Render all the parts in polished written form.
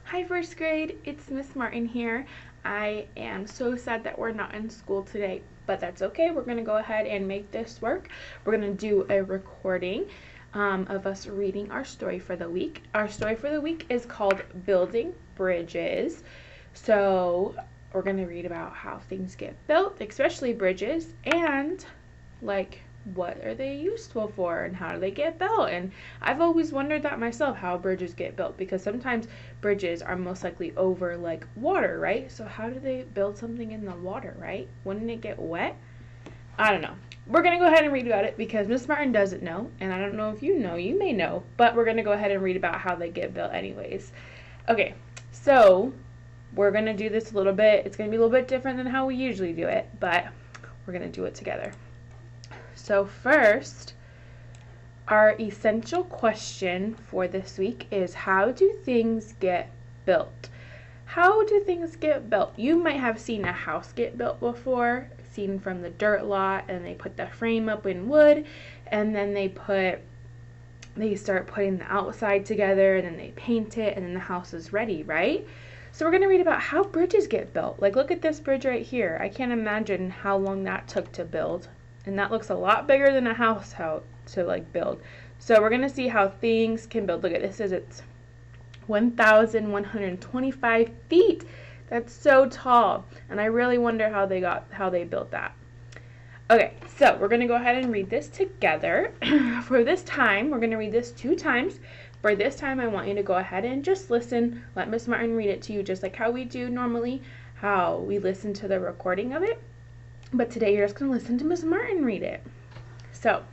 Hi first grade, it's Miss Martin here. I am so sad that we're not in school today, but that's okay. We're going to go ahead and make this work. We're going to do a recording of us reading our story for the week. Our story for the week is called Building Bridges. So we're going to read about how things get built, especially bridges, and what are they useful for and how do they get built. And I've always wondered that myself, how bridges get built, because sometimes bridges are most likely over water, right? So how do they build something in the water, right? Wouldn't it get wet? I don't know. We're going to go ahead and read about it because Miss Martin doesn't know, and I don't know if you know. You may know, but we're going to go ahead and read about how they get built anyways. Okay, so we're going to do this a little bit. It's going to be a little bit different than how we usually do it, but we're going to do it together. So first, our essential question for this week is, how do things get built? How do things get built? You might have seen a house get built before, seen from the dirt lot, and they put the frame up in wood, and then they start putting the outside together, and then they paint it, and then the house is ready, right? So we're going to read about how bridges get built. Look at this bridge right here. I can't imagine how long that took to build. And that looks a lot bigger than a house to build. So we're going to see how things can build. Look at this, it's 1,125 feet. That's so tall. And I really wonder how they built that. Okay, so we're going to go ahead and read this together. For this time, we're going to read this 2 times. For this time, I want you to go ahead and just listen. Let Miss Martin read it to you just like how we do normally, how we listen to the recording of it. But today you're just going to listen to Miss Martin read it. So,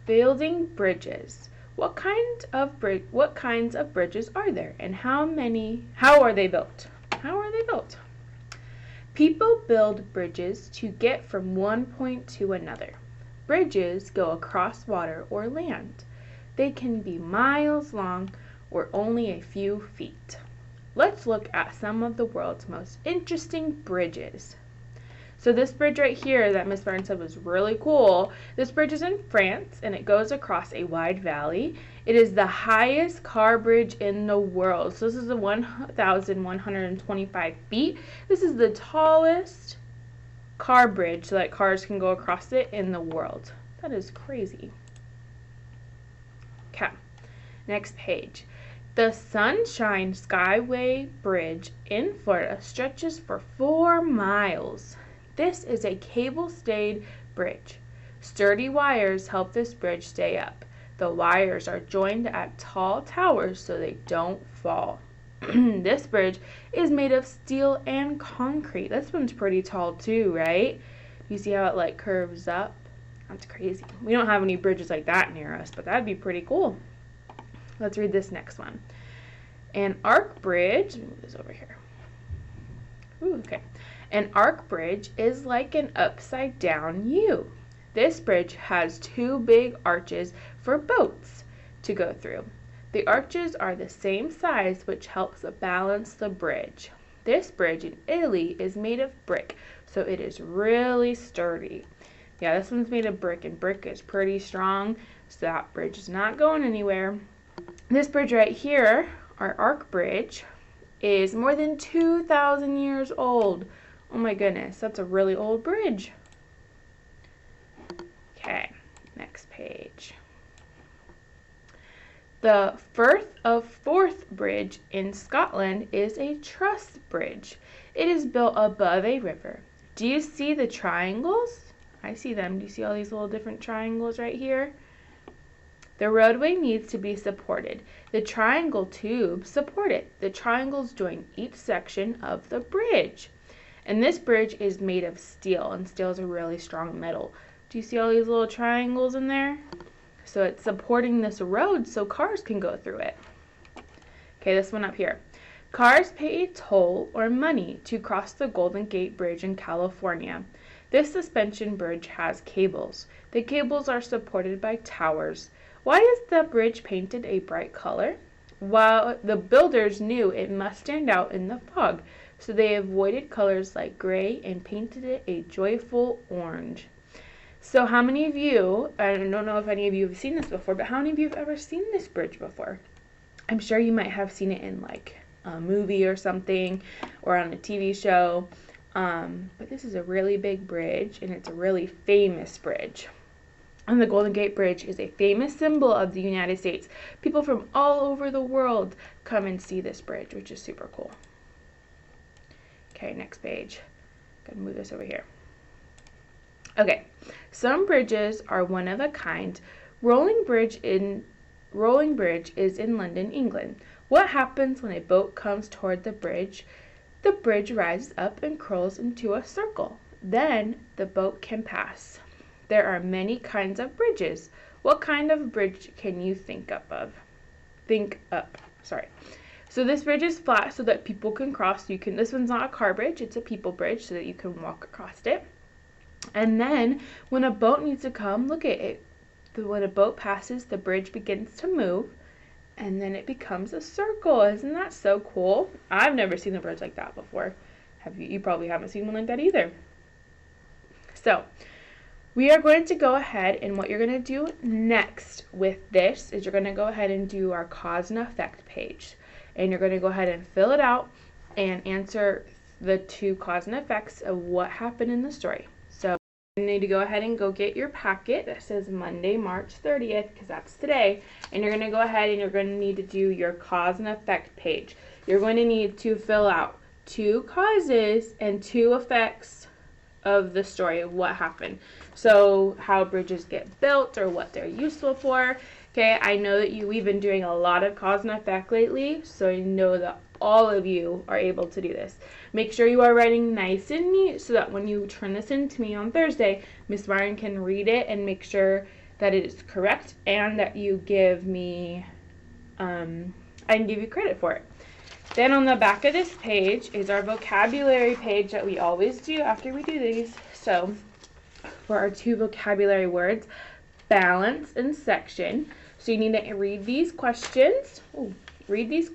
building bridges. What kinds of bridges are there, and how are they built? How are they built? People build bridges to get from one point to another. Bridges go across water or land. They can be miles long or only a few feet. Let's look at some of the world's most interesting bridges. So this bridge right here that Miss Martin said was really cool. This bridge is in France, and it goes across a wide valley. It is the highest car bridge in the world. So this is 1,125 feet. This is the tallest car bridge so that cars can go across it in the world. That is crazy. Okay, next page. The Sunshine Skyway Bridge in Florida stretches for 4 miles. This is a cable-stayed bridge. Sturdy wires help this bridge stay up. The wires are joined at tall towers so they don't fall. This bridge is made of steel and concrete. This one's pretty tall too, right? You see how it curves up? That's crazy. We don't have any bridges like that near us, but that'd be pretty cool. Let's read this next one. An arc bridge, let me move this over here. Ooh, okay. An arc bridge is like an upside down U. This bridge has 2 big arches for boats to go through. The arches are the same size, which helps balance the bridge. This bridge in Italy is made of brick, so it is really sturdy. Yeah, this one's made of brick, and brick is pretty strong, so that bridge is not going anywhere. This bridge right here, our arc bridge, is more than 2,000 years old. Oh my goodness, that's a really old bridge. Okay, next page. The Firth of Forth Bridge in Scotland is a truss bridge. It is built above a river. Do you see the triangles? I see them. Do you see all these little different triangles right here? The roadway needs to be supported. The triangle tubes support it. The triangles join each section of the bridge. And this bridge is made of steel, and steel is a really strong metal. Do you see all these little triangles in there? So it's supporting this road so cars can go through it. Okay, this one up here. Cars pay a toll or money to cross the Golden Gate Bridge in California. This suspension bridge has cables. The cables are supported by towers. Why is the bridge painted a bright color? Well, the builders knew it must stand out in the fog, so they avoided colors like gray and painted it a joyful orange. So how many of you, I don't know if any of you have seen this before, but how many of you have ever seen this bridge before? I'm sure you might have seen it in a movie or something, or on a TV show. But this is a really big bridge, and it's a really famous bridge. And the Golden Gate Bridge is a famous symbol of the United States. People from all over the world come and see this bridge, which is super cool. Okay, next page. Gotta move this over here. Okay, some bridges are one of a kind. Rolling Bridge is in London, England. What happens when a boat comes toward the bridge? The bridge rises up and curls into a circle. Then the boat can pass. There are many kinds of bridges. What kind of bridge can you think up? So this bridge is flat so that people can cross. This one's not a car bridge, it's a people bridge so that you can walk across it. And then when a boat needs to come, look at it. When a boat passes, the bridge begins to move, and then it becomes a circle. Isn't that so cool? I've never seen a bridge like that before. Have you? You probably haven't seen one like that either. So we are going to go ahead, and what you're going to do next with this is you're going to go ahead and do our cause and effect page. And you're going to go ahead and fill it out and answer the 2 cause and effects of what happened in the story. So you need to go ahead and go get your packet that says Monday, March 30th, because that's today. And you're going to go ahead and you're going to need to do your cause and effect page. You're going to need to fill out 2 causes and 2 effects of the story of what happened. So how bridges get built or what they're useful for. Okay, I know that we've been doing a lot of cause and effect lately, so I know that all of you are able to do this. Make sure you are writing nice and neat so that when you turn this in to me on Thursday, Miss Myron can read it and make sure that it is correct and that you give me, I can give you credit for it. Then on the back of this page is our vocabulary page that we always do after we do these. So for our 2 vocabulary words, balance and section. So you need to read these questions. Read these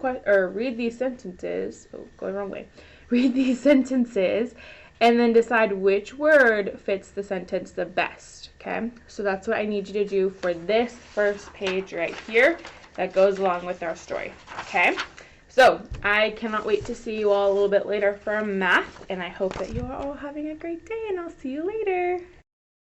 sentences. Oh, going wrong way. Read these sentences and then decide which word fits the sentence the best. Okay? So that's what I need you to do for this first page right here that goes along with our story. Okay? So I cannot wait to see you all a little bit later for math, and I hope that you are all having a great day, and I'll see you later.